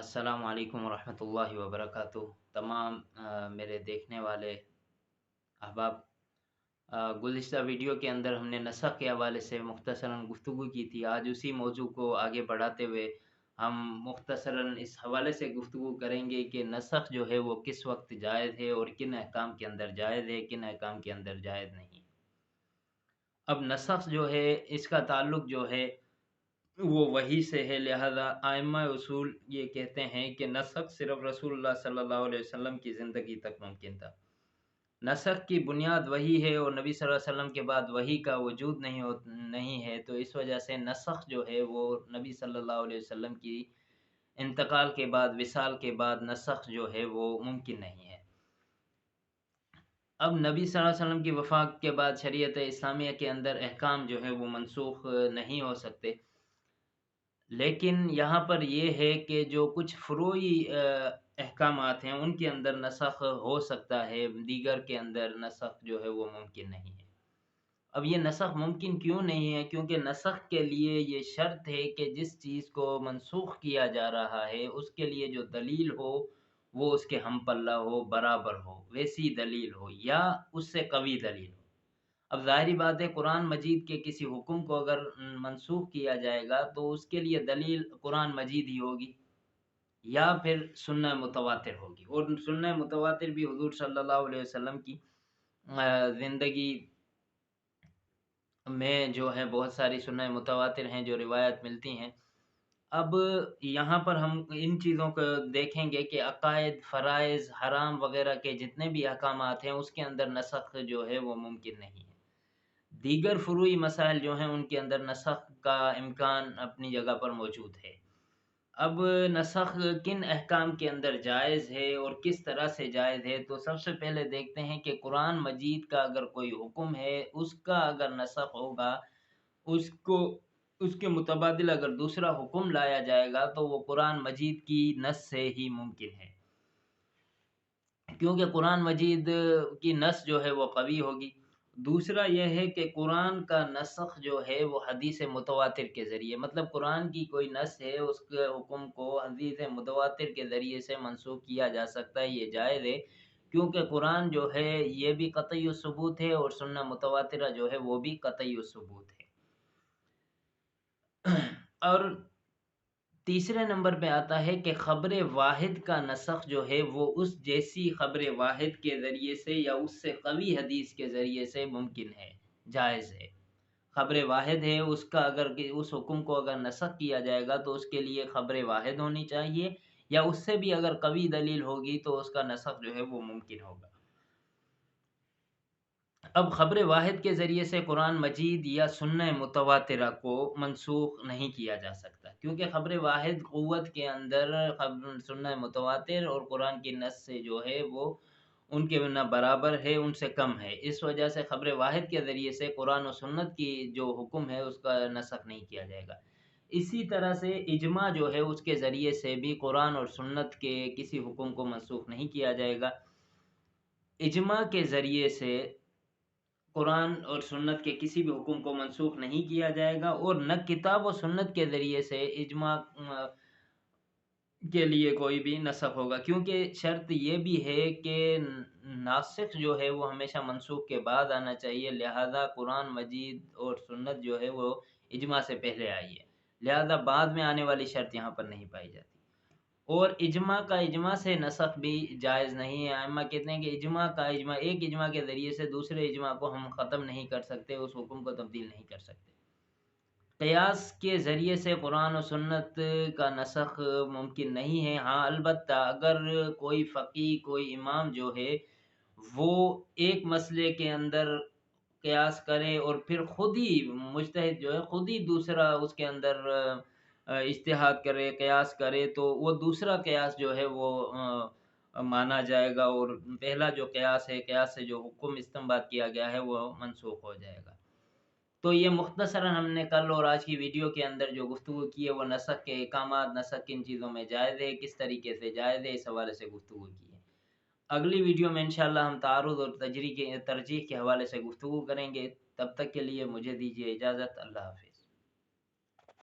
अस्सलाम वालेकुम रहमतुल्लाहि व बरकातुहू। तमाम मेरे देखने वाले अहबाब, गुज़िश्ता वीडियो के अंदर हमने नसख़ के हवाले से मुख़्तसरन गुफ्तगू की थी। आज उसी मौजू को आगे बढ़ाते हुए हम मुख़्तसरन इस हवाले से गुफ्तगू करेंगे कि नसख़ जो है वो किस वक़्त जायज़ है और किन अहकाम के अंदर जायज़ है, किन अहकाम के अंदर जायज़ नहीं। अब नसख़ जो है इसका ताल्लुक़ जो है वो वही से है, लिहाज़ा आइम्मा उसूल ये कहते हैं कि नसख़ सिर्फ़ रसूलुल्लाह सल्लल्लाहु अलैहि वसल्लम की ज़िंदगी तक मुमकिन था। नसख़ की बुनियाद वही है और नबी सल्लल्लाहु अलैहि वसल्लम के बाद वही का वजूद नहीं है, तो इस वजह से नसख़ जो है वो नबी सल्लल्लाहु अलैहि वसल्लम की इंतकाल के बाद, विसाल के बाद नसख़ जो है वो मुमकिन नहीं है। अब नबी सल्लल्लाहु अलैहि वसल्लम की वफ़ात के बाद शरीयत इस्लामिया के अंदर अहकाम जो है वो मनसूख़ नहीं हो सकते। लेकिन यहाँ पर ये है कि जो कुछ फ़ुरूई अहकामात हैं उनके अंदर नसख़ हो सकता है, दीगर के अंदर नसख़ जो है वो मुमकिन नहीं है। अब ये नसख़ मुमकिन क्यों नहीं है? क्योंकि नसख़ के लिए ये शर्त है कि जिस चीज़ को मनसूख़ किया जा रहा है उसके लिए जो दलील हो वो उसके हम पल्ला हो, बराबर हो, वैसी दलील हो या उससे क़वी दलील हो। अब ज़ाहिरी बात है, कुरान मजीद के किसी हुक्म को अगर मनसूख़ किया जाएगा तो उसके लिए दलील कुरान मजीद ही होगी या फिर सुन्नह मुतवातिर होगी, और सुन्नह मुतवातिर भी हुज़ूर सल्लल्लाहु अलैहि वसल्लम की ज़िंदगी में जो है बहुत सारी सुन्नह मुतवातिर हैं जो रिवायत मिलती हैं। अब यहाँ पर हम इन चीज़ों को देखेंगे कि अक़ाइद, फ़राइज़, हराम वग़ैरह के जितने भी अहकामात हैं उसके अंदर नसख़ जो है वो मुमकिन नहीं है। दीगर फ़ुरूई मसाइल जो हैं उनके अंदर नसख़ का इम्कान अपनी जगह पर मौजूद है। अब नसख़ किन अहकाम के अंदर जायज़ है और किस तरह से जायज़ है, तो सबसे पहले देखते हैं कि कुरान मजीद का अगर कोई हुक्म है, उसका अगर नसख़ होगा, उसको उसके मुतबादिल अगर दूसरा हुक्म लाया जाएगा तो वो कुरान मजीद की नस से ही मुमकिन है। क्योंकि कुरान मजीद की नस जो है वो क़वी होगी। दूसरा ये है कि कुरान का नसख़ जो है वो हदीस मुतवातिर के ज़रिए, मतलब कुरान की कोई नस है उसके हुक्म को हदीस मुतवातिर के ज़रिए से मनसूख़ किया जा सकता है, ये जायज़ है। क्योंकि कुरान जो है ये भी क़तई सुबूत है और सुन्नह मुतवातिरा जो है वो भी क़तई सुबूत है। और तीसरे नंबर पे आता है कि ख़बर वाहिद का नसख़ जो है वो उस जैसी ख़बर वाहिद के ज़रिए से या उससे क़वी हदीस के ज़रिए से मुमकिन है, जायज़ है। ख़बर वाहिद है उसका अगर कि उस हुक्म को अगर नसख़ किया जाएगा तो उसके लिए ख़बर वाहिद होनी चाहिए या उससे भी अगर क़वी दलील होगी तो उसका नसख़ जो है वो मुमकिन होगा। अब ख़बर वाहिद के ज़रिए से कुरान मजीद या सुन्नह मुतवातिरा को मनसूख़ नहीं किया जा सकता, क्योंकि ख़बर वाहिद क़ुव्वत के अंदर सुन्नह मुतवातिर और कुरान की नस से जो है वो उनके ना बराबर है, उनसे कम है। इस वजह से ख़बर वाहिद के ज़रिए से कुरान और सुन्नत की जो हुक्म है उसका नसख़ नहीं किया जाएगा। इसी तरह से इजमा जो है उसके ज़रिए से भी कुरान और सुन्नत के किसी हुक्म को मनसूख़ नहीं किया जाएगा। इजमा के ज़रिए से कुरान और सुन्नत के किसी भी हुक्म को मनसूख़ नहीं किया जाएगा और न किताब और सुन्नत के ज़रिए से इजमा के लिए कोई भी नसख़ होगा, क्योंकि शर्त ये भी है कि नासिख़ जो है वो हमेशा मनसूख़ के बाद आना चाहिए, लिहाज़ा कुरान मजीद और सुन्नत जो है वो इजमा से पहले आई है, लिहाज़ा बाद में आने वाली शर्त यहाँ पर नहीं पाई जाती। और इजमा से नसख़ भी जायज़ नहीं है। अइम्मा कहते हैं कि एक इजमा के ज़रिए से दूसरे इजमा को हम ख़त्म नहीं कर सकते, उस हुक्म को तब्दील नहीं कर सकते। क़ियास के ज़रिए से कुरान और सुन्नत का नसख़ मुमकिन नहीं है। हाँ, अलबत्ता अगर कोई फ़क़ीह, कोई इमाम जो है, वो एक मसले के अंदर क़ियास करे और फिर ख़ुद ही मुज्तहिद जो है, ख़ुद ही दूसरा उसके अंदर इज्तिहाद करे, क़ियास करे, तो वो दूसरा क़ियास जो है वो माना जाएगा और पहला जो क़ियास है, क़ियास से जो हुक्म इस्तिंबात किया गया है, वो मनसूख़ हो जाएगा। तो ये मुख़्तसरन हमने कल और आज की वीडियो के अंदर जो गुफ्तगू की है वो नसख़ के अहकामात, नसख़ किन चीज़ों में जायज़ है, किस तरीके से जायज़ है, इस हवाले से गुफ्तगू की है। अगली वीडियो में इंशाअल्लाह हम तारुज़ और तरजीह के हवाले से गुफ्तगू करेंगे। तब तक के लिए मुझे दीजिए इजाज़त। अल्लाह हाफ़िज़।